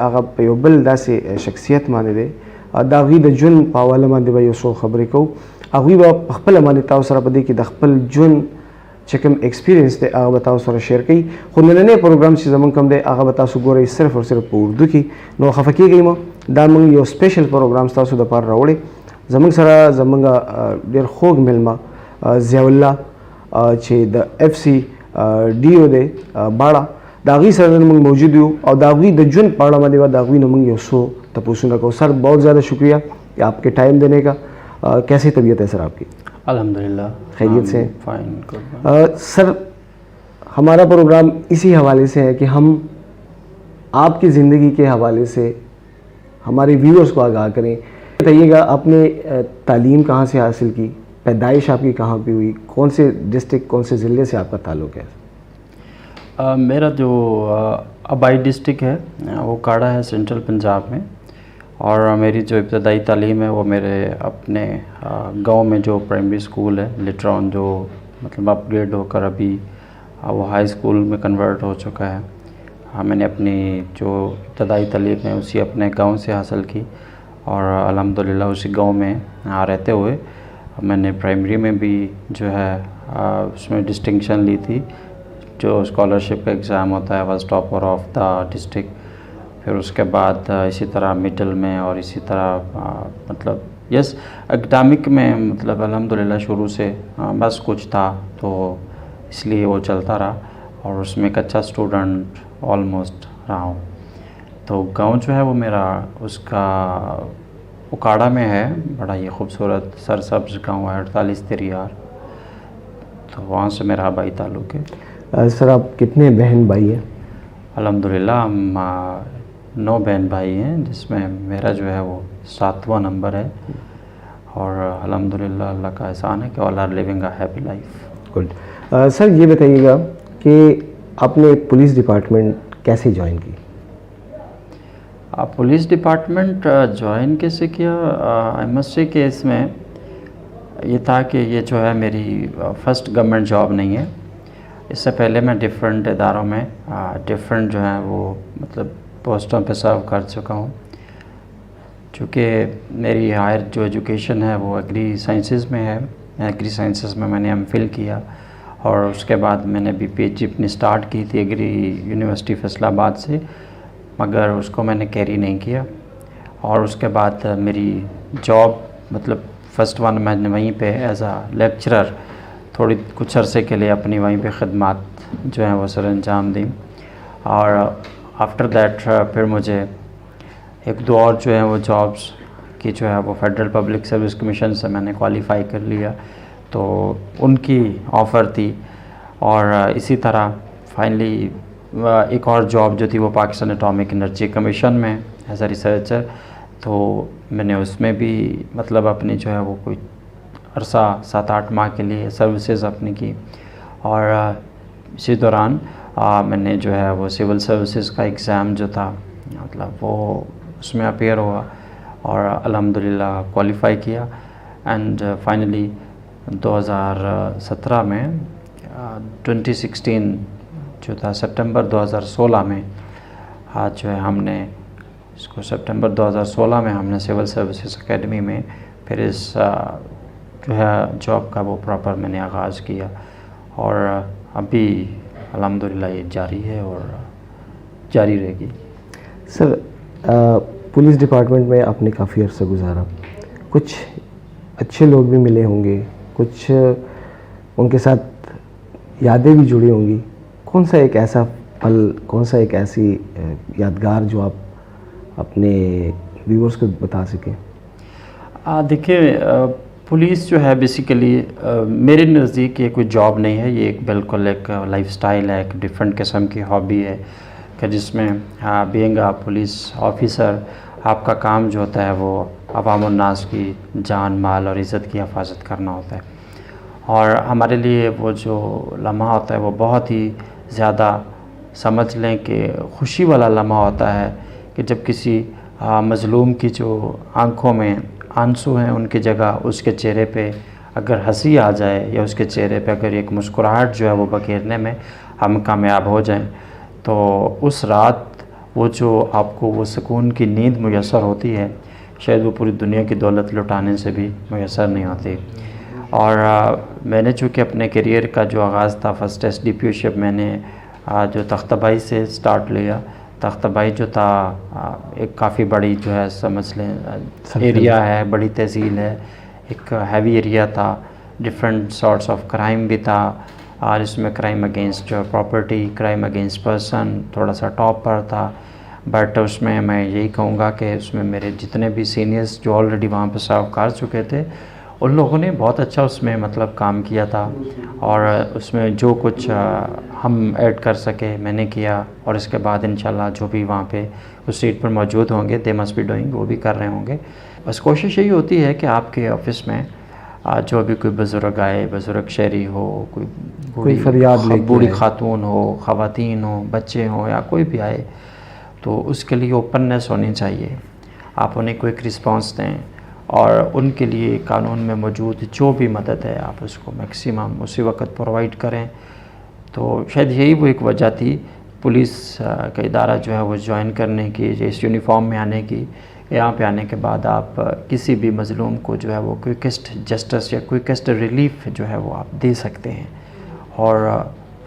هغه په یو بل داسې شخصیت باندې دی د هغوی د ژوند په حواله باندې به یو څو خبرې کوو. هغوی به په خپله باندې تاسو سره په دې کې د خپل ژوند چې کوم ایکسپیرینس دی هغه به تاسو سره شیر کوي. خو نننی پروګرام چې زموږ کوم دی هغه به تاسو ګورئ صرف او صرف په اردو کې. نو خفه کېږئ مه، دا موږ یو سپیشل پروګرام ستاسو دپاره راوړی. زموږ سره زموږ ډېر خوږ میلمه ضیاءالله چې د اف سی ډي او دی باړه دا غی سره موږ موجود یو او دا غی د ژوند په اړه باندې دا غی نو موږ یو څو تپوسونه کوو. سر بہت زیادہ شکریہ کہ آپ کے ٹائم دینے کا. کیسی طبیعت ہے سر آپ کی؟ الحمدللہ خیریت سے؟ فائن. سر ہمارا پروگرام اسی حوالے سے ہے کہ ہم آپ کی زندگی کے حوالے سے ہمارے ویورز کو آگاہ کریں. بتائیے گا آپ نے تعلیم کہاں سے حاصل کی، پیدائش آپ کی کہاں پہ ہوئی، کون سے ڈسٹرکٹ کون سے ضلع سے آپ کا تعلق ہے؟ میرا جو آبائی ڈسٹرکٹ ہے وہ کاڑا ہے سینٹرل پنجاب میں، اور میری جو ابتدائی تعلیم ہے وہ میرے اپنے گاؤں میں جو پرائمری اسکول ہے لیٹر آن جو مطلب اپ گریڈ ہو کر ابھی وہ ہائی اسکول میں کنورٹ ہو چکا ہے. میں نے اپنی جو ابتدائی تعلیم ہے اسی اپنے گاؤں سے حاصل کی، اور الحمدللہ اسی گاؤں میں رہتے ہوئے میں نے پرائمری میں بھی جو ہے اس میں ڈسٹنکشن لی تھی. جو اسکالرشپ کا ایگزام ہوتا ہے was topper of the district. پھر اس کے بعد اسی طرح مڈل میں اور اسی طرح مطلب یس اکیڈمک میں مطلب الحمدللہ شروع سے بس کچھ تھا تو اس لیے وہ چلتا رہا، اور اس میں ایک اچھا اسٹوڈنٹ آلموسٹ رہا ہوں. تو گاؤں جو ہے وہ میرا اس کا اکاڑا میں ہے، بڑا ہی خوبصورت سرسبز گاؤں ہے 48 تریار. تو وہاں سے میرا آبائی تعلق ہے. سر آپ کتنے بہن بھائی ہیں؟ الحمدللہ ہم 9 بہن بھائی ہیں، جس میں میرا جو ہے وہ 7واں نمبر ہے، اور الحمدللہ اللہ کا احسان ہے کہ all are living a happy life. Good. Sir یہ بتائیے گا کہ آپ نے پولیس ڈپارٹمنٹ کیسے جوائن کی؟ پولیس ڈپارٹمنٹ جوائن کیسے کیا؟ آئی مسٹ سے کہ اس میں یہ تھا کہ یہ جو ہے میری فرسٹ گورنمنٹ جاب نہیں ہے. اس سے پہلے میں ڈفرینٹ اداروں میں ڈفرینٹ جو ہیں وہ مطلب پوسٹوں پہ سرو کر چکا ہوں. چونکہ میری ہائر جو ایجوکیشن ہے وہ ایگری سائنسز میں ہے. ایگری سائنسز میں نے ایم فل کیا، اور اس کے بعد میں نے بھی پی ایچ ڈی اپنی اسٹارٹ کی تھی ایگری یونیورسٹی فیصل آباد سے، مگر اس کو میں نے کیری نہیں کیا. اور اس کے بعد میری جاب مطلب فرسٹ ون میں نے وہیں پہ ایز اے لیکچرر تھوڑی کچھ عرصے کے لیے اپنی وہیں پہ خدمات جو ہیں وہ سر انجام دیں. اور آفٹر دیٹ پھر مجھے ایک دو اور جو ہیں وہ جابس کی جو ہے وہ فیڈرل پبلک سروس کمیشن سے میں نے کوالیفائی کر لیا، تو ان کی آفر تھی. اور اسی طرح فائنلی ایک اور جاب جو تھی وہ پاکستان اٹامک انرجی کمیشن میں ایز اے ریسرچر. تو میں نے اس میں بھی مطلب اپنی جو ہے وہ کوئی عرصہ 7-8 ماہ کے لیے سروسز اپنی کی. اور اسی دوران میں نے جو ہے وہ سول سروسز کا ایگزام جو تھا مطلب وہ اس میں اپیئر ہوا، اور الحمدللہ کوالیفائی کیا. اینڈ فائنلی 2017 میں 2016 جو تھا سپٹمبر 2016 میں جو ہے ہم نے اس کو سپٹمبر 2016 میں ہم نے سول سروسز اکیڈمی میں پھر اس جو ہے جاب کا وہ پراپر میں نے آغاز کیا، اور ابھی الحمدللہ یہ جاری ہے اور جاری رہے گی. سر پولیس ڈپارٹمنٹ میں آپ نے کافی عرصہ گزارا، کچھ اچھے لوگ بھی ملے ہوں گے، کچھ ان کے ساتھ یادیں بھی جڑی ہوں گی. کون سا ایک ایسا پل، کون سا ایک ایسی یادگار جو آپ اپنے ویورز کو بتا سکیں؟ دیکھیں پولیس جو ہے بیسیکلی میرے نزدیک یہ کوئی جاب نہیں ہے، یہ ایک بالکل ایک لائف سٹائل ہے، ایک ڈیفرنٹ قسم کی ہابی ہے. کہ جس میں بینگ اے پولیس آفیسر آپ کا کام جو ہوتا ہے وہ عوام الناس کی جان مال اور عزت کی حفاظت کرنا ہوتا ہے. اور ہمارے لیے وہ جو لمحہ ہوتا ہے وہ بہت ہی زیادہ سمجھ لیں کہ خوشی والا لمحہ ہوتا ہے کہ جب کسی مظلوم کی جو آنکھوں میں آنسو ہیں ان کی جگہ اس کے چہرے پہ اگر ہنسی آ جائے یا اس کے چہرے پہ اگر ایک مسکراہٹ جو ہے وہ بکھیرنے میں ہم کامیاب ہو جائیں تو اس رات وہ جو آپ کو وہ سکون کی نیند میسر ہوتی ہے شاید وہ پوری دنیا کی دولت لٹانے سے بھی میسر نہیں ہوتی. اور میں نے چونکہ اپنے کیریئر کا جو آغاز تھا فرسٹ ایس ڈی پی او شپ میں نے جو تختبائی سے سٹارٹ لیا. تختبائی جو تھا ایک کافی بڑی جو ہے سمجھ لیں ایریا ہے, بڑی تحصیل ہے, ایک ہیوی ایریا تھا, ڈفرینٹ سارٹس آف کرائم بھی تھا اور اس میں crime against property, crime against person تھوڑا سا ٹاپ پر تھا. بٹ اس میں یہی کہوں گا کہ اس میں میرے جتنے بھی سینئرز جو آلریڈی وہاں پہ سرو کر چکے تھے ان لوگوں نے بہت اچھا اس میں مطلب کام کیا تھا اور اس میں جو کچھ ہم ایڈ کر سکے میں نے کیا. اور اس کے بعد انشاءاللہ جو بھی وہاں پہ اس سیٹ پر موجود ہوں گے دے مسٹ بی ڈوئنگ, وہ بھی کر رہے ہوں گے. بس کوشش یہی ہوتی ہے کہ آپ کے آفس میں جو بھی کوئی بزرگ آئے, بزرگ شہری ہو, کوئی فریاد لے کے بوڑھی آئے, خاتون ہو, خواتین ہوں, بچے ہوں یا کوئی بھی آئے تو اس کے لیے اوپننیس ہونی چاہیے. آپ انہیں کوئی ایک رسپانس دیں اور ان کے لیے قانون میں موجود جو بھی مدد ہے آپ اس کو میکسیمم اسی وقت پرووائڈ کریں. تو شاید یہی وہ ایک وجہ تھی پولیس کا ادارہ جو ہے وہ جوائن کرنے کی, اس یونیفارم میں آنے کی. یہاں پہ آنے کے بعد آپ کسی بھی مظلوم کو جو ہے وہ کوئکسٹ جسٹس یا کوئکسٹ ریلیف جو ہے وہ آپ دے سکتے ہیں اور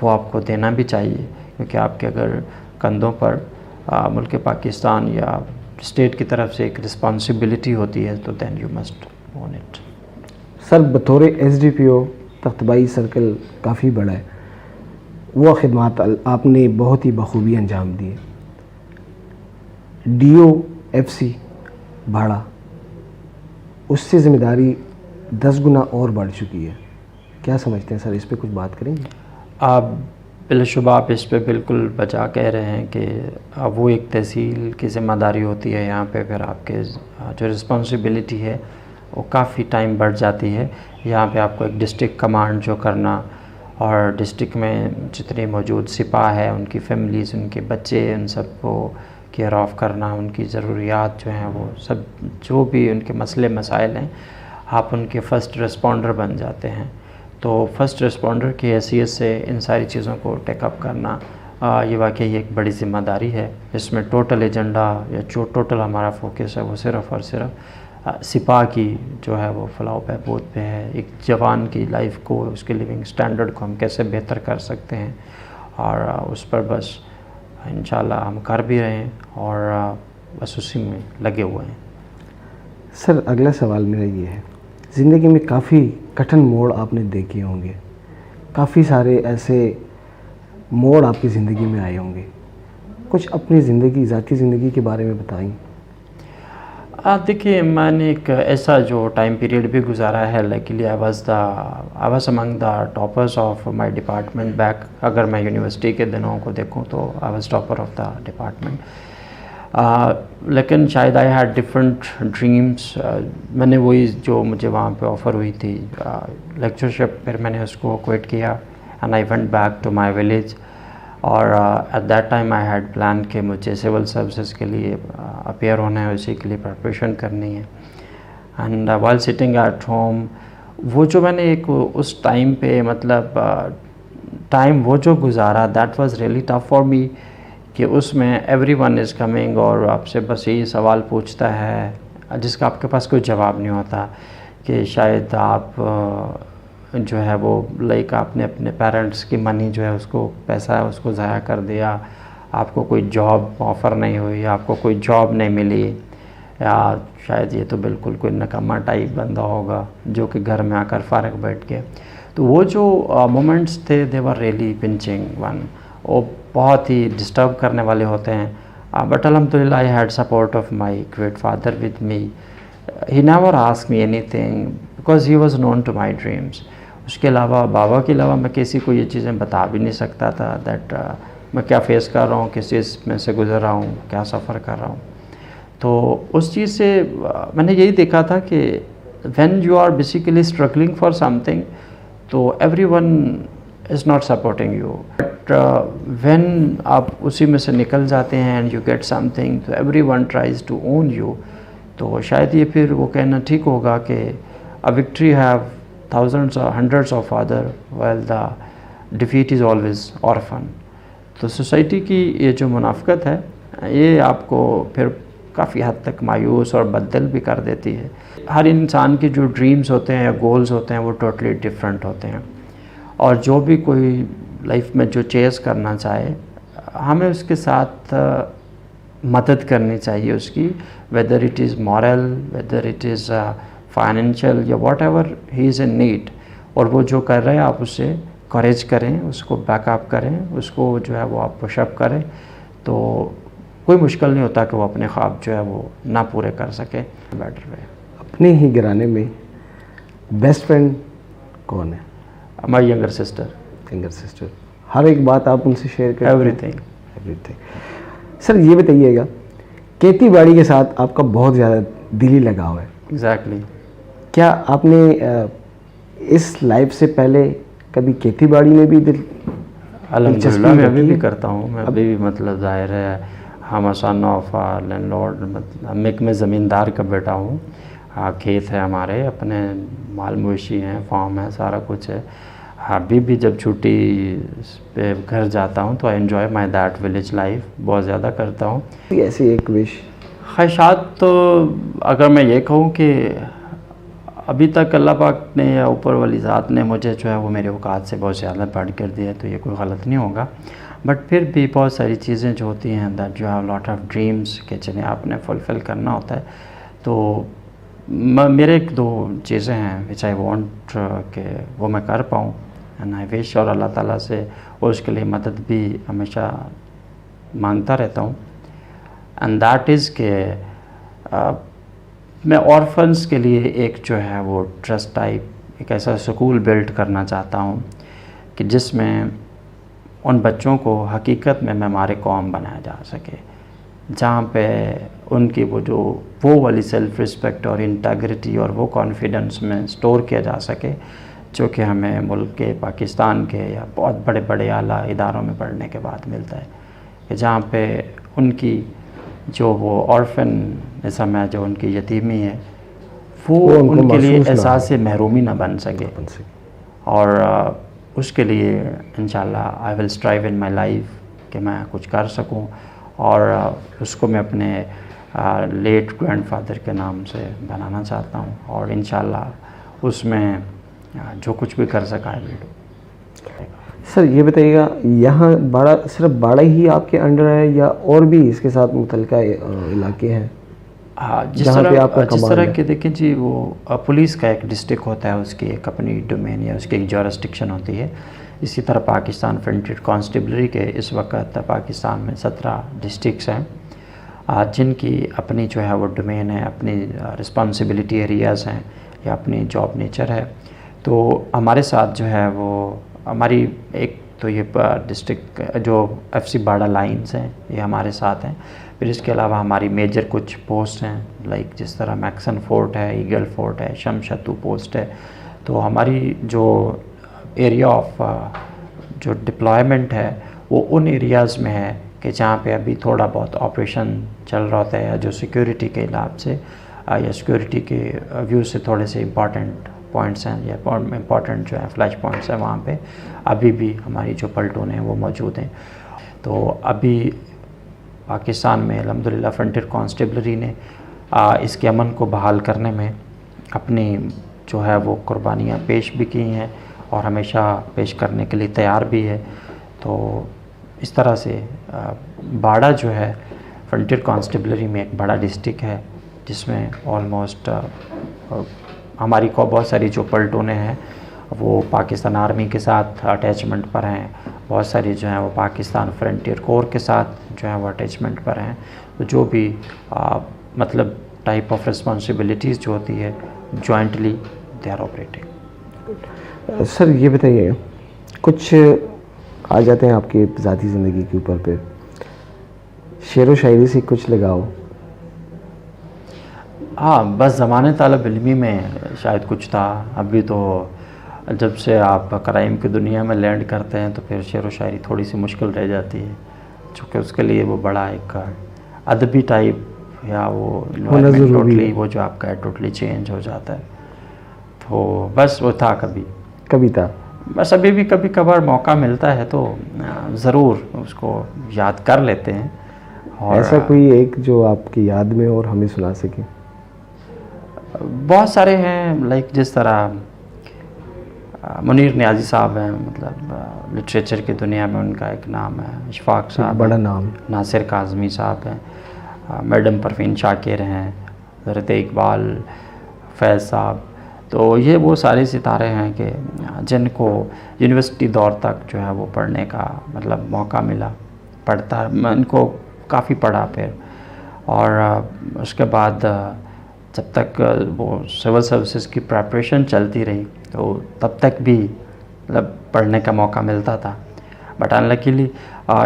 وہ آپ کو دینا بھی چاہیے کیونکہ آپ کے اگر کندھوں پر ملک پاکستان یا اسٹیٹ کی طرف سے ایک رسپانسبلٹی ہوتی ہے تو then you must own it. Sir بطور S D P O Takhtbhai circle کافی بڑا ہے, وہ خدمات آپ نے بہت ہی بخوبی انجام دیے. ڈی او ایف سی بھاڑا اس سے ذمہ داری 10 گنا اور بڑھ چکی ہے, کیا سمجھتے ہیں سر, اس پہ کچھ بات کریں گے؟ آپ بلا شبہ آپ اس پہ بالکل بجا کہہ رہے ہیں کہ وہ ایک تحصیل کی ذمہ داری ہوتی ہے. یہاں پہ پھر آپ کے جو رسپانسبلٹی ہے وہ کافی ٹائم بڑھ جاتی ہے. یہاں پہ آپ کو ایک ڈسٹرکٹ کمانڈ جو کرنا اور ڈسٹرکٹ میں جتنے موجود سپاہ ہے ان کی فیملیز, ان کے بچے, ان سب کو کیئر آف کرنا, ان کی ضروریات جو ہیں وہ سب جو بھی ان کے مسئلے مسائل ہیں آپ ان کے فرسٹ رسپونڈر بن جاتے ہیں. تو فرسٹ رسپونڈر کی حیثیت سے ان ساری چیزوں کو ٹیک اپ کرنا یہ واقعی ایک بڑی ذمہ داری ہے. اس میں ٹوٹل ایجنڈا یا جو ٹوٹل ہمارا فوکس ہے وہ صرف اور صرف سپاہ کی جو ہے وہ فلاح و بہبود پہ ہے. ایک جوان کی لائف کو, اس کے لیونگ سٹینڈرڈ کو ہم کیسے بہتر کر سکتے ہیں اور اس پر بس انشاءاللہ ہم کر بھی رہے ہیں اور بس اسی میں لگے ہوئے ہیں. سر اگلا سوال میرا یہ ہے, زندگی میں کافی کٹھن موڑ آپ نے دیکھے ہوں گے, کافی سارے ایسے موڑ آپ کی زندگی میں آئے ہوں گے, کچھ اپنی زندگی, ذاتی زندگی کے بارے میں بتائیں. دیکھیے میں نے ایک ایسا جو ٹائم پیریڈ بھی گزارا ہے, likely I was among the toppers of my department back. اگر میں یونیورسٹی کے دنوں کو دیکھوں تو I was topper of the department. لیکن شاید آئی ہیڈ ڈفرنٹ ڈریمس. میں نے وہی جو مجھے وہاں پہ آفر ہوئی تھی لیکچرشپ, پھر میں نے اس کو کوئٹ کیا and I went back to my village. اور at that time I had plan کہ مجھے سول سروسز کے لیے اپیئر ہونا ہے, اسی کے لیے پریپریشن کرنی ہے. And while sitting at home وہ جو میں نے ایک اس ٹائم پہ مطلب ٹائم وہ جو گزارا that was really tough for me کہ اس میں ایوری ون از کمنگ اور آپ سے بس یہی سوال پوچھتا ہے جس کا آپ کے پاس کوئی جواب نہیں ہوتا کہ شاید آپ جو ہے وہ لائک آپ نے اپنے پیرنٹس کی منی جو ہے اس کو پیسہ ہے اس کو ضائع کر دیا, آپ کو کوئی جاب آفر نہیں ہوئی, آپ کو کوئی جاب نہیں ملی, یا شاید یہ تو بالکل کوئی نکمہ ٹائپ بندہ ہوگا جو کہ گھر میں آ کر فارغ بیٹھ کے. تو وہ جو مومنٹس تھے دے ور ریئلی پنچنگ ون, وہ بہت ہی ڈسٹرب کرنے والے ہوتے ہیں. بٹ الحمدللہ I had support of my great father with me. He never ask me anything because he was known to my dreams. اس کے علاوہ بابا کے علاوہ میں کسی کو یہ چیزیں بتا بھی نہیں سکتا تھا دیٹ میں کیا فیس کر رہا ہوں, کس چیز میں سے گزر رہا ہوں, کیا سفر کر رہا ہوں. تو اس چیز سے میں نے یہی دیکھا تھا کہ when you are basically struggling for something تو everyone is not supporting you, but when آپ اسی میں سے نکل جاتے ہیں and you get something تو everyone tries to own you. تو شاید یہ پھر وہ کہنا ٹھیک ہوگا کہ a victory have thousands or hundreds of other while the defeat is always orphan. تو سوسائٹی کی یہ جو منافقت ہے یہ آپ کو پھر کافی حد تک مایوس اور بددل بھی کر دیتی ہے. ہر انسان کے جو ڈریمز ہوتے ہیں یا گولز ہوتے ہیں وہ ٹوٹلی ڈفرینٹ ہوتے ہیں, اور جو بھی کوئی لائف میں جو چیز کرنا چاہے ہمیں اس کے ساتھ مدد کرنی چاہیے اس کی, whether it is moral, whether it is financial یا whatever he is in need. اور وہ جو کر رہے ہیں آپ اسے کریج کریں, اس کو بیک اپ کریں, اس کو جو ہے وہ آپ پش اپ کریں, تو کوئی مشکل نہیں ہوتا کہ وہ اپنے خواب جو ہے وہ نہ پورے کر سکے. Better way. اپنے ہی گھرانے میں بیسٹ فرینڈ کون ہے؟ My younger sister. Younger sister. ہر ایک بات آپ ان سے شیئر کریں؟ Every thing. سر یہ بتائیے گا, کھیتی باڑی کے ساتھ آپ کا بہت زیادہ دلی لگاؤ ہے. ایگزیکٹلی. کیا آپ نے اس لائف سے پہلے کبھی کھیتی باڑی میں بھی الحمدللہ میں ابھی بھی کرتا ہوں. میں ابھی بھی مطلب ظاہر ہے ہم سن آف لینڈ لارڈ, مطلب میں زمیندار کا بیٹا ہوں. کھیت ہے ہمارے اپنے, مال مویشی ہیں, فارم ہے, سارا کچھ ہے. ابھی بھی جب چھٹی پہ گھر جاتا ہوں تو I enjoy my that village life, بہت زیادہ کرتا ہوں. ایسی ایک وش خواہشات تو اگر میں یہ کہوں کہ ابھی تک اللہ پاک نے یا اوپر والی ذات نے مجھے جو ہے وہ میرے اوقات سے بہت زیادہ بڑھ کر دیا ہے, تو یہ کوئی غلط نہیں ہوگا. بٹ پھر بھی بہت ساری چیزیں جو ہوتی ہیں that you have lot of dreams کہ جنہیں آپ نے فلفل کرنا ہوتا ہے. تو میرے ایک دو چیزیں ہیں وچ آئی وانٹ کہ وہ میں کر پاؤں, اینڈ آئی وش, اور اللہ تعالیٰ سے اس کے لیے مدد بھی ہمیشہ مانگتا رہتا ہوں. اینڈ دیٹ از کہ میں آرفنس کے لیے ایک جو ہے وہ ٹرسٹ ٹائپ, ایک ایسا سکول بلڈ کرنا چاہتا ہوں کہ جس میں ان بچوں کو حقیقت میں معمار قوم بنایا جا سکے, جہاں پہ ان کی وہ والی سیلف رسپیکٹ اور انٹیگریٹی اور وہ کانفیڈنس میں اسٹور کیا جا سکے جو کہ ہمیں ملک کے, پاکستان کے یا بہت بڑے بڑے اعلیٰ اداروں میں پڑھنے کے بعد ملتا ہے, کہ جہاں پہ ان کی جو وہ آرفنزم ہے, جو ان کی یتیمی ہے, وہ ان کے لیے احساس محرومی نہ بن سکے. اور اس کے لیے انشاءاللہ آئی ول اسٹرائیو ان مائی لائف کہ میں کچھ کر سکوں, اور اس کو میں اپنے لیٹ گرینڈ فادر کے نام سے بنانا چاہتا ہوں, اور انشاءاللہ اس میں جو کچھ بھی کر سکا ہے. سر یہ بتائیے گا, یہاں باڑہ صرف باڑہ ہی آپ کے انڈر ہے یا اور بھی اس کے ساتھ متعلقہ علاقے ہیں؟ جس طرح کہ دیکھیں جی, وہ پولیس کا ایک ڈسٹرکٹ ہوتا ہے, اس کی ایک اپنی ڈومین یا اس کی ایک جورسڈکشن ہوتی ہے. اسی طرح پاکستان فرنٹیئر کانسٹیبلری کے اس وقت پاکستان میں 17 ڈسٹرکٹس ہیں جن کی اپنی جو ہے وہ ڈومین ہے, اپنی رسپانسبلٹی ایریاز ہیں یا اپنی جاب نیچر ہے. تو ہمارے ساتھ جو ہے وہ ہماری ایک تو یہ ڈسٹرکٹ جو ایف سی باڑہ لائنز ہیں یہ ہمارے ساتھ ہیں. پھر اس کے علاوہ ہماری میجر کچھ پوسٹ ہیں, لائک جس طرح میکسن فورٹ ہے, ایگل فورٹ ہے, شمشتو پوسٹ ہے. تو ہماری جو ایریا آف جو ڈپلائمنٹ ہے وہ ان ایریاز میں ہے کہ جہاں پہ ابھی تھوڑا بہت آپریشن چل رہا ہوتا ہے, یا جو سیکیورٹی کے لحاظ سے یا سیکیورٹی کے ویو سے تھوڑے سے امپارٹنٹ پوائنٹس ہیں یا امپارٹنٹ جو ہے فلیش پوائنٹس ہیں, وہاں پہ ابھی بھی ہماری جو پلٹون ہیں وہ موجود ہیں. تو ابھی پاکستان میں الحمدللہ فرنٹیئر کانسٹیبلری نے اس کے امن کو بحال کرنے میں اپنی جو ہے وہ قربانیاں پیش بھی کی ہیں اور ہمیشہ پیش کرنے کے لیے تیار بھی ہے. تو اس طرح سے باڑہ جو ہے فرنٹیئر کانسٹیبلری میں ایک بڑا ڈسٹرکٹ ہے جس میں آلموسٹ ہماری کو بہت ساری جو پلٹونیں ہیں وہ پاکستان آرمی کے ساتھ اٹیچمنٹ پر ہیں, بہت ساری جو ہیں وہ پاکستان فرنٹیئر کور کے ساتھ جو ہیں وہ اٹیچمنٹ پر ہیں. تو جو بھی مطلب ٹائپ آف رسپانسبلٹیز جو ہوتی ہے جوائنٹلی دے آر آپریٹنگ. سر یہ بتائیے, کچھ آ جاتے ہیں آپ کی ذاتی زندگی کے اوپر پہ. شعر و شاعری سے کچھ لگاؤ؟ ہاں بس زمانے طالب علمی میں شاید کچھ تھا. ابھی تو جب سے آپ کرائم کی دنیا میں لینڈ کرتے ہیں تو پھر شعر و شاعری تھوڑی سی مشکل رہ جاتی ہے, چونکہ اس کے لیے وہ بڑا ایک ادبی ٹائپ یا وہ environment ٹوٹلی وہ جو آپ کا ہے ٹوٹلی چینج ہو جاتا ہے. تو بس وہ تھا کبھی تھا. بس ابھی بھی کبھی کبھار موقع ملتا ہے تو ضرور اس کو یاد کر لیتے ہیں. اور ایسا کوئی ایک جو آپ کی یاد میں اور ہمیں سنا سکیں؟ بہت سارے ہیں, لائک جس طرح منیر نیازی صاحب ہیں, مطلب لٹریچر کی دنیا میں ان کا ایک نام ہے. اشفاق صاحب بڑا نام. ناصر کاظمی صاحب ہیں, میڈم پروین شاکر ہیں, حضرت اقبال, فیض صاحب. تو یہ وہ سارے ستارے ہیں کہ جن کو یونیورسٹی دور تک جو ہے وہ پڑھنے کا مطلب موقع ملا. پڑھتا میں ان کو کافی پڑھا پھر, اور اس کے بعد جب تک وہ سول سروسز کی پریپریشن چلتی رہی تو تب تک بھی مطلب پڑھنے کا موقع ملتا تھا. بٹ انلکیلی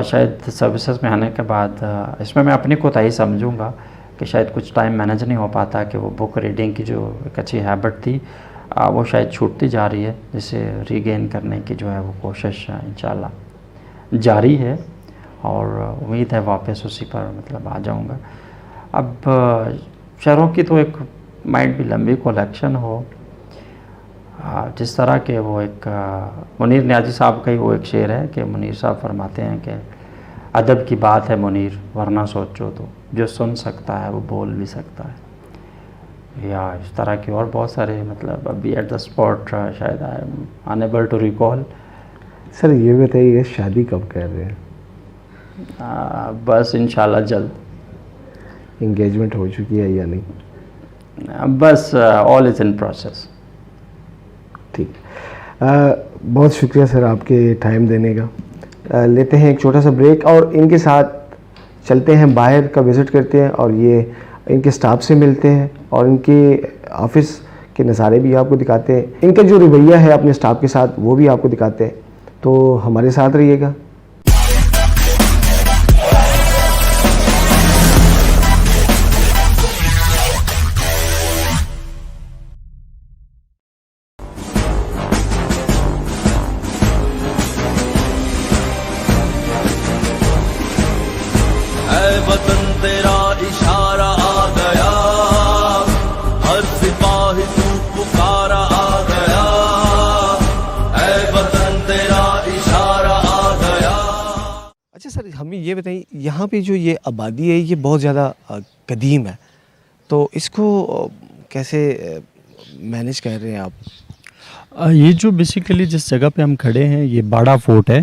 شاید سروسز میں آنے کے بعد اس میں اپنی کوتاہی سمجھوں گا کہ شاید کچھ ٹائم مینیج نہیں ہو پاتا, کہ وہ بک ریڈنگ کی جو ایک اچھی ہیبٹ تھی وہ شاید چھوٹتی جا رہی ہے, جسے ریگین کرنے کی جو ہے وہ کوشش انشاءاللہ جاری ہے, اور امید ہے واپس اسی پر مطلب آ جاؤں گا. اب شعروں کی تو ایک مائنڈ بھی لمبی کلیکشن ہو, جس طرح کہ وہ ایک منیر نیازی صاحب کا ہی وہ ایک شعر ہے کہ منیر صاحب فرماتے ہیں کہ ادب کی بات ہے منیر ورنہ سوچو تو جو سن سکتا ہے وہ بول بھی سکتا ہے. یا اس طرح کی اور بہت سارے مطلب ابھی ایٹ دا اسپاٹ شاید I am unable to recall. Sir یہ بتائیے شادی کب کر رہے ہیں؟ بس انشاءاللہ جلد. انگیجمنٹ ہو چکی ہے یا نہیں؟ بس آل از ان پروسیس. ٹھیک, بہت شکریہ سر آپ کے ٹائم دینے کا. لیتے ہیں ایک چھوٹا سا بریک اور ان کے ساتھ چلتے ہیں باہر کا وزٹ کرتے ہیں, اور یہ ان کے سٹاف سے ملتے ہیں اور ان کے آفس کے نظارے بھی آپ کو دکھاتے ہیں. ان کا جو رویہ ہے اپنے سٹاف کے ساتھ وہ بھی آپ کو دکھاتے ہیں. تو ہمارے ساتھ رہیے گا. وطن تیرا اشارہ آ گیا, ہر سپاہی تو پکارا آ گیا, اے وطن تیرا اشارہ آ گیا. اچھا سر, ہمیں یہ بتائیے یہاں پہ جو یہ آبادی ہے یہ بہت زیادہ قدیم ہے, تو اس کو کیسے مینیج کر رہے ہیں آپ؟ یہ جو بیسیکلی جس جگہ پہ ہم کھڑے ہیں یہ باڑا فورٹ ہے,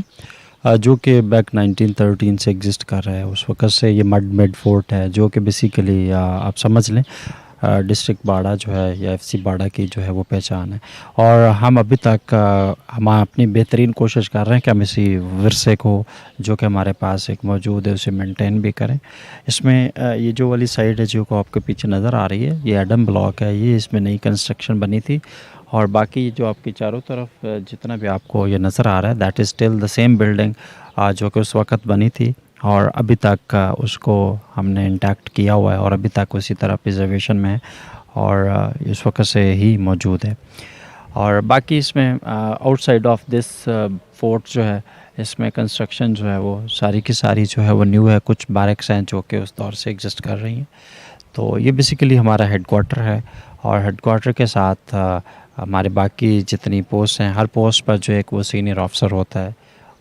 جو کہ بیک 1913 سے ایگزسٹ کر رہا ہے. اس وقت سے یہ مڈ فورٹ ہے, جو کہ بیسیکلی آپ سمجھ لیں ڈسٹرکٹ باڑا جو ہے یا ایف سی باڑا کی جو ہے وہ پہچان ہے. اور ہم ابھی تک ہم اپنی بہترین کوشش کر رہے ہیں کہ ہم اسی ورثے کو جو کہ ہمارے پاس ایک موجود ہے اسے مینٹین بھی کریں. اس میں یہ جو والی سائڈ ہے جو کو آپ کے پیچھے نظر آ رہی ہے یہ ایڈم بلاک ہے, یہ اس میں نئی کنسٹرکشن بنی تھی. اور باقی جو آپ کی چاروں طرف جتنا بھی آپ کو یہ نظر آ رہا ہے that is still the same building جو کہ اس وقت بنی تھی, اور ابھی تک اس کو ہم نے انٹیکٹ کیا ہوا ہے اور ابھی تک اسی طرح پریزرویشن میں ہے اور اس وقت سے ہی موجود ہے. اور باقی اس میں outside of this fort جو ہے اس میں کنسٹرکشن جو ہے وہ ساری کی ساری جو ہے وہ نیو ہے. کچھ بیرکس ہیں جو کہ اس دور سے ایگزسٹ کر رہی ہیں. تو یہ بیسیکلی ہمارا ہیڈ کوارٹر ہے, اور ہیڈ کوارٹر کے ساتھ ہمارے باقی جتنی پوسٹ ہیں ہر پوسٹ پر جو ایک وہ سینئر آفسر ہوتا ہے.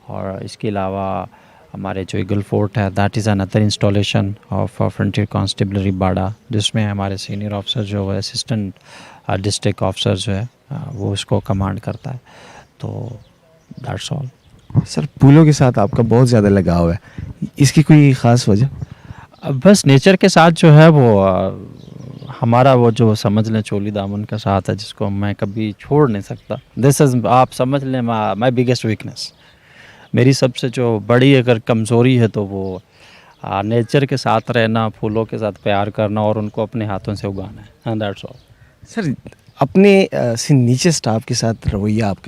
اور اس کے علاوہ ہمارے جو ایگل فورٹ ہے دیٹ از اندر installation of Frontier Constabulary Bara, جس میں ہمارے سینئر آفسر جو ہے اسسٹنٹ ڈسٹرکٹ آفسر جو ہے وہ اس کو کمانڈ کرتا ہے. تو دیٹس آل. سر پھولوں کے ساتھ آپ کا بہت زیادہ لگاؤ ہے, اس کی کوئی خاص وجہ؟ بس نیچر کے ساتھ جو ہے وہ ہمارا وہ جو سمجھ لیں چولی دامن کا ساتھ ہے جس کو میں کبھی چھوڑ نہیں سکتا. دس از آپ سمجھ لیں مائی بگیسٹ ویکنیس. میری سب سے جو بڑی اگر کمزوری ہے تو وہ نیچر کے ساتھ رہنا, پھولوں کے ساتھ پیار کرنا اور ان کو اپنے ہاتھوں سے اگانا ہے. That's all. سر اپنے سے نیچے سٹاف کے ساتھ رویہ آپ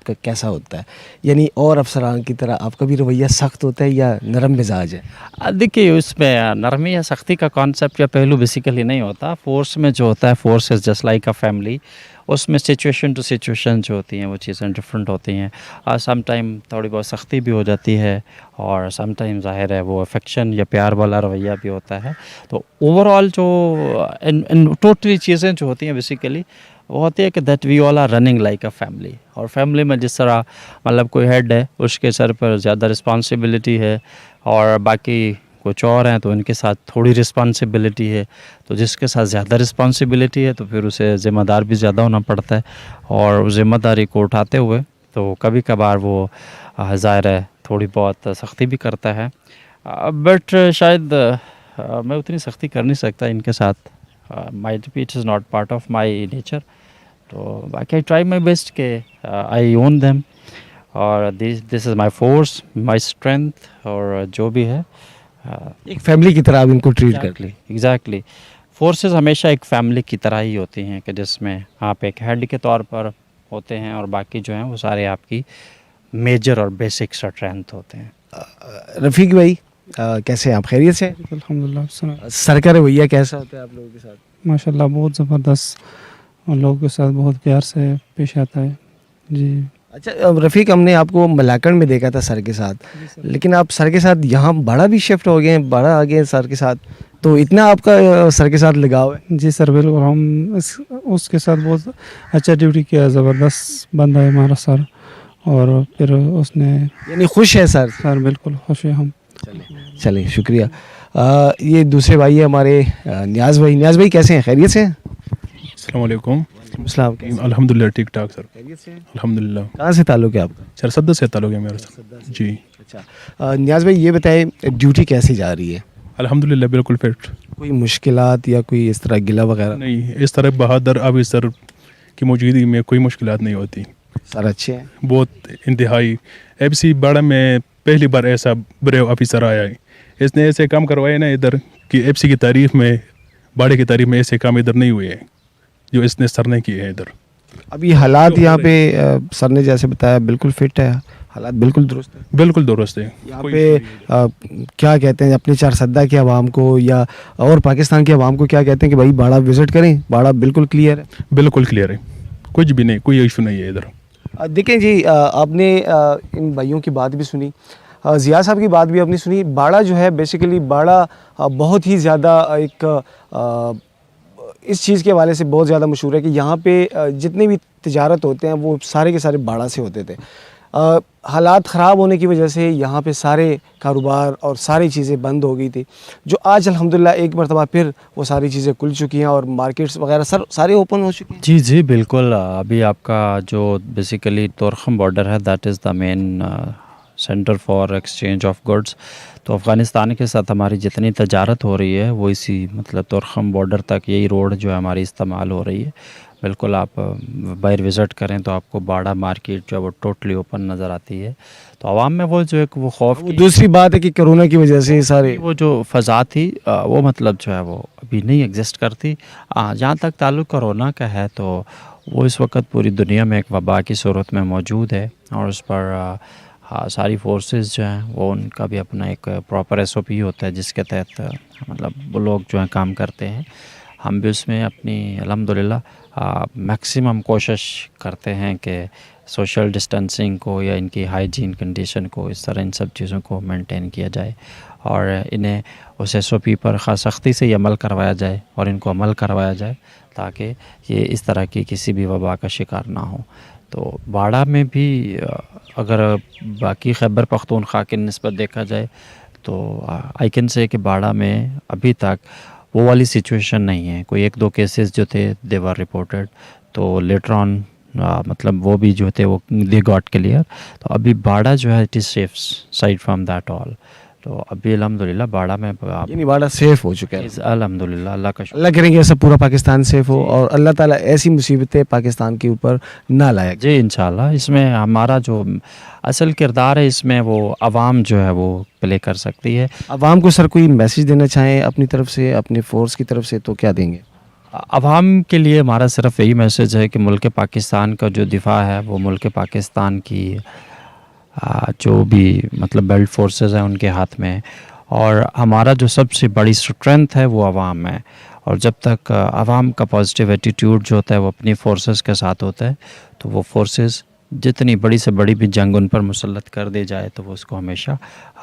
کا کیسا ہوتا ہے؟ یعنی اور افسران کی طرح آپ کا بھی رویہ سخت ہوتا ہے یا نرم مزاج ہے؟ دیکھیے اس میں نرمی یا سختی کا کانسیپٹ یا پہلو بیسیکلی نہیں ہوتا. فورس میں جو ہوتا ہے force is just like a family. اس میں سچویشن ٹو سچویشن جو ہوتی ہیں وہ چیزیں ڈفرینٹ ہوتی ہیں. سم ٹائم تھوڑی بہت سختی بھی ہو جاتی ہے اور سم ٹائم ظاہر ہے وہ افیکشن یا پیار والا رویہ بھی ہوتا ہے. تو اوور آل جو ٹوٹلی چیزیں جو ہوتی ہیں بیسیکلی وہ ہوتی ہے کہ that we all are running like a family. اور فیملی میں جس طرح مطلب کوئی ہیڈ ہے اس کے سر پر زیادہ رسپانسبلٹی ہے اور باقی کچھ اور ہیں تو ان کے ساتھ تھوڑی رسپانسبلٹی ہے. تو جس کے ساتھ زیادہ رسپانسبلٹی ہے تو پھر اسے ذمہ دار بھی زیادہ ہونا پڑتا ہے اور ذمہ داری کو اٹھاتے ہوئے تو کبھی کبھار وہ ظاہر ہے تھوڑی بہت سختی بھی کرتا ہے. بٹ شاید میں اتنی سختی کر نہیں سکتا ان کے ساتھ. Might be it is not part of my nature. تو باقی آئی ٹرائی مائی بیسٹ کہ آئی اون دیم اور دس از مائی فورس مائی اسٹرینتھ اور جو بھی ہے ایک فیملی کی طرح آپ ان کو ٹریٹ کرتے ہیں. ایگزیکٹلی. فورسز ہمیشہ ایک فیملی کی طرح ہی ہوتی ہیں کہ جس میں آپ ایک ہیڈ کے طور پر ہوتے ہیں اور باقی جو ہیں وہ سارے آپ کی میجر اور بیسک اسٹرینتھ ہوتے ہیں. رفیق بھائی کیسے ہیں آپ؟ خیریت سے؟ الحمدللہ. سر کا رویہ کیسا ہوتا ہے آپ لوگوں کے ساتھ؟ ماشاء اللہ بہت زبردست اور لوگوں کے ساتھ بہت پیار سے پیش آتا ہے. جی اچھا رفیق، ہم نے آپ کو ملاکنڈ میں دیکھا تھا سر کے ساتھ، لیکن آپ سر کے ساتھ یہاں باڑہ بھی شفٹ ہو گئے ہیں، باڑہ آ گئے ہیں سر کے ساتھ، تو اتنا آپ کا سر کے ساتھ لگاؤ ہے؟ جی سر بالکل. ہم اس کے ساتھ بہت اچھا ڈیوٹی کیا. زبردست بندہ ہے ہمارا سر. اور پھر اس نے یعنی خوش ہے سر؟ سر بالکل خوش ہے ہم. چلیں شکریہ. یہ دوسرے بھائی ہیں ہمارے نیاز بھائی. نیاز بھائی کیسے ہیں؟ خیریت سے ہیں؟ السلام علیکم. السلام. الحمد للہ ٹھیک ٹھاک سر. خیریت سے ہیں؟ الحمد للہ. کہاں سے تعلق ہے آپ کا؟ سر سدہ سے تعلق ہے میرا سر. جی اچھا نیاز بھائی یہ بتائیں ڈیوٹی کیسی جا رہی ہے؟ الحمد للہ بالکل فٹ. کوئی مشکلات یا کوئی اس طرح گلہ وغیرہ؟ نہیں، اس طرح بہادر آفیسر کی موجودگی میں کوئی مشکلات نہیں ہوتی. سر اچھے ہیں؟ بہت انتہائی. ایف سی باڑہ میں پہلی بار ایسا بریو آفیسر آیا ہے. اس نے ایسے کام کروائے نا ادھر کہ ایف سی کی تاریخ میں، باڑے کی تاریخ میں ایسے کام ادھر نہیں ہوئے ہیں جو اس نے سر نے کیے ہیں ادھر. ابھی حالات یہاں پہ سر نے جیسے بتایا بالکل فٹ ہے، حالات بالکل درست ہے؟ بالکل درست ہے. یہاں پہ کیا کہتے ہیں اپنے چارسدہ کے عوام کو یا اور پاکستان کے عوام کو کیا کہتے ہیں کہ بھائی باڑہ وزٹ کریں؟ باڑہ بالکل کلیئر ہے؟ بالکل کلیئر ہے، کچھ بھی نہیں، کوئی ایشو نہیں ہے ادھر. دیکھیں جی آپ نے ان بھائیوں کی بات بھی سنی، ضیاء صاحب کی بات بھی آپ نے سنی. باڑہ جو ہے بیسیکلی باڑہ بہت ہی زیادہ ایک اس چیز کے حوالے سے بہت زیادہ مشہور ہے کہ یہاں پہ جتنے بھی تجارت ہوتے ہیں وہ سارے کے سارے باڑہ سے ہوتے تھے. حالات خراب ہونے کی وجہ سے یہاں پہ سارے کاروبار اور ساری چیزیں بند ہو گئی تھی، جو آج الحمدللہ ایک مرتبہ پھر وہ ساری چیزیں کھل چکی ہیں اور مارکیٹس وغیرہ سارے اوپن ہو چکے ہیں. جی جی بالکل. ابھی آپ کا جو بیسیکلی تورخم بارڈر ہے that is the main centre for exchange of goods. تو افغانستان کے ساتھ ہماری جتنی تجارت ہو رہی ہے وہ اسی مطلب تورخم بارڈر تک یہی روڈ جو ہے ہماری استعمال ہو رہی ہے. بالکل آپ باہر وزٹ کریں تو آپ کو باڑہ مارکیٹ جو ہے وہ ٹوٹلی اوپن نظر آتی ہے. تو عوام میں وہ جو ایک وہ خوف کی دوسری بات ہے کہ کرونا کی وجہ سے سارے وہ جو فضا تھی وہ مطلب جو ہے وہ ابھی نہیں ایگزسٹ کرتی. جہاں تک تعلق کرونا کا ہے تو وہ اس وقت پوری دنیا میں ایک وبا کی صورت میں موجود ہے اور اس پر ساری فورسز جو ہیں وہ ان کا بھی اپنا ایک پراپر ایس او پی ہوتا ہے جس کے تحت مطلب وہ لوگ جو ہیں کام کرتے ہیں. ہم بھی اس میں اپنی الحمدللہ میکسیمم کوشش کرتے ہیں کہ سوشل ڈسٹینسنگ کو یا ان کی ہائیجین کنڈیشن کو اس طرح ان سب چیزوں کو مینٹین کیا جائے اور انہیں اس ایس او پی پر خاص سختی سے یہ عمل کروایا جائے اور ان کو عمل کروایا جائے تاکہ یہ اس طرح کی کسی بھی وبا کا شکار نہ ہو. تو باڑہ میں بھی اگر باقی خیبر پختونخوا کی نسبت دیکھا جائے تو آئی کین سے کہ باڑہ میں ابھی تک وہ والی سچویشن نہیں ہے. کوئی ایک دو کیسز جو تھے دے ور رپورٹڈ تو لیٹر آن مطلب وہ بھی جو تھے وہ دے گاٹ کلیئر. تو ابھی باڑہ جو ہے it is safe side from that all. تو ابھی الحمدللہ باڑہ میں یعنی باڑہ سیف ہو چکا ہے الحمدللہ. اللہ کا شکر. اللہ کریں گے ایسا پورا پاکستان سیف ہو اور اللہ تعالیٰ ایسی مصیبتیں پاکستان کے اوپر نہ لائے. جی انشاءاللہ. اس میں ہمارا جو اصل کردار ہے اس میں وہ عوام جو ہے وہ پلے کر سکتی ہے. عوام کو سر کوئی میسیج دینا چاہیں اپنی طرف سے، اپنے فورس کی طرف سے، تو کیا دیں گے؟ عوام کے لیے ہمارا صرف یہی میسیج ہے کہ ملک پاکستان کا جو دفاع ہے وہ ملک پاکستان کی جو بھی مطلب بیلٹ فورسز ہیں ان کے ہاتھ میں ہے، اور ہمارا جو سب سے بڑی اسٹرینتھ ہے وہ عوام ہے، اور جب تک عوام کا پازیٹیو ایٹیٹیوڈ جو ہوتا ہے وہ اپنی فورسز کے ساتھ ہوتا ہے تو وہ فورسز جتنی بڑی سے بڑی بھی جنگ ان پر مسلط کر دی جائے تو وہ اس کو ہمیشہ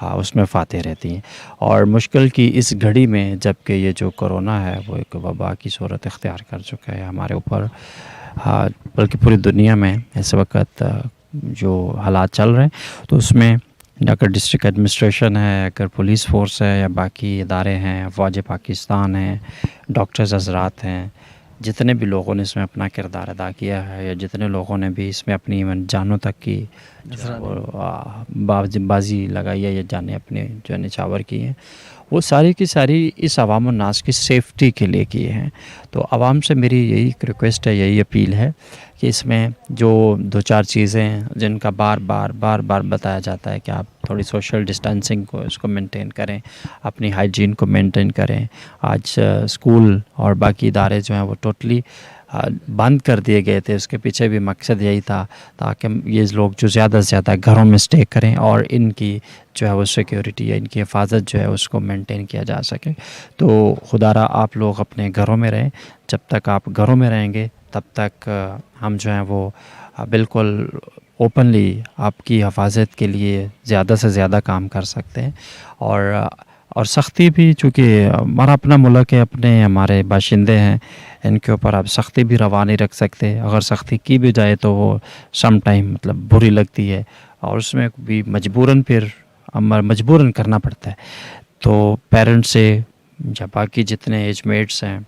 اس میں فاتح رہتی ہیں۔ اور مشکل کی اس گھڑی میں جب کہ یہ جو کرونا ہے وہ ایک وبا کی صورت اختیار کر چکا ہے ہمارے اوپر، بلکہ پوری دنیا میں اس وقت جو حالات چل رہے ہیں تو اس میں اگر ڈسٹرکٹ ایڈمنسٹریشن ہے، اگر پولیس فورس ہے یا باقی ادارے ہیں، فوج پاکستان ہیں، ڈاکٹرز حضرات ہیں، جتنے بھی لوگوں نے اس میں اپنا کردار ادا کیا ہے یا جتنے لوگوں نے بھی اس میں اپنی جانوں تک کی بازی لگائی ہے یا جانیں اپنے جو ہے نچھاور کی ہیں، وہ ساری کی ساری اس عوام الناس کی سیفٹی کے لیے کیے ہیں۔ تو عوام سے میری یہی ریکویسٹ ہے، یہی اپیل ہے کہ اس میں جو 2-4 چیزیں ہیں جن کا بار بار بتایا جاتا ہے کہ آپ تھوڑی سوشل ڈسٹینسنگ کو اس کو مینٹین کریں، اپنی ہائیجین کو مینٹین کریں۔ آج اسکول اور باقی ادارے جو ہیں وہ ٹوٹلی بند کر دیے گئے تھے، اس کے پیچھے بھی مقصد یہی تھا تاکہ یہ لوگ جو زیادہ سے زیادہ گھروں میں اسٹے کریں اور ان کی جو ہے وہ سیکیورٹی یا ان کی حفاظت جو ہے اس کو مینٹین کیا جا سکے۔ تو خدا را آپ لوگ اپنے گھروں میں رہیں، جب تک آپ گھروں میں رہیں گے تب تک ہم جو ہیں وہ بالکل اوپنلی آپ کی حفاظت کے لیے زیادہ سے زیادہ کام کر سکتے ہیں، اور سختی بھی چونکہ ہمارا اپنا ملک ہے، اپنے ہمارے باشندے ہیں، ان کے اوپر آپ سختی بھی روا نہیں رکھ سکتے۔ اگر سختی کی بھی جائے تو وہ سم ٹائم مطلب بری لگتی ہے اور اس میں بھی مجبوراً کرنا پڑتا ہے۔ تو پیرنٹس سے یا باقی جتنے ایج میٹس ہیں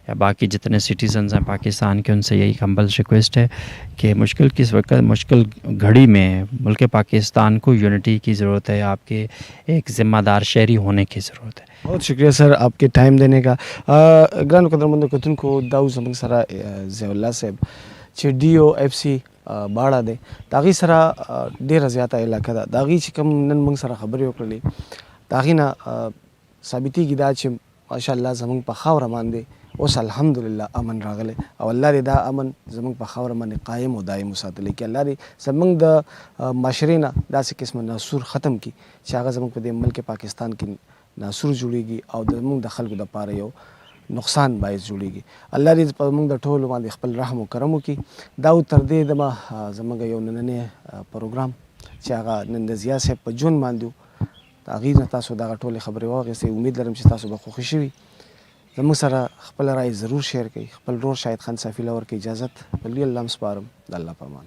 یا باقی جتنے سٹیزنز ہیں پاکستان کے، ان سے یہی ہمبل ریکویسٹ ہے کہ مشکل گھڑی میں ملک پاکستان کو یونٹی کی ضرورت ہے، آپ کے ایک ذمہ دار شہری ہونے کی ضرورت ہے۔ بہت شکریہ سر آپ کے ٹائم دینے کا۔ گران قدرمند کتن کو داؤ زمنگ سرا ضیاء اللہ صاحب چھ ڈی او ایف سی باڑا دے تاغی سرا ډیره زیاته علاقه ده داغي چې کوم نن موږ سره خبرې وکړلې داغي نه ثابتېږي دا چې ماشاءالله زموږ په خاوره باندې اوس الحمدلله امن راغلی او الله دې دا امن زموږ په خاوره باندې قایم او دایم وساتلی کې الله دې زموږ د معاشرې نه داسې قسمه ناسور ختم کړي چې هغه زموږ په دې ملک پاکستان کې ناسور جوړیږي او زموږ د خلکو دپاره یو نقصان باعث جوړیږي۔ الله دې په موږ د ټولو باندې خپل رحم او کرم وکړي۔ دا تر دې دمه زموږ یو نننی پروګرام چې هغه نن د ضیاء صاحب په ژوند باندې و د هغې نه تاسو دغه ټولې خبرې واخیستې، امید لرم چې تاسو به خوښي شوي، زموږ سره خپله رایې ضرور شیر کړئ، خپل ورور شاهد خان صافي له ورکړئ اجازت بلي الله م سپارم د الله په امان۔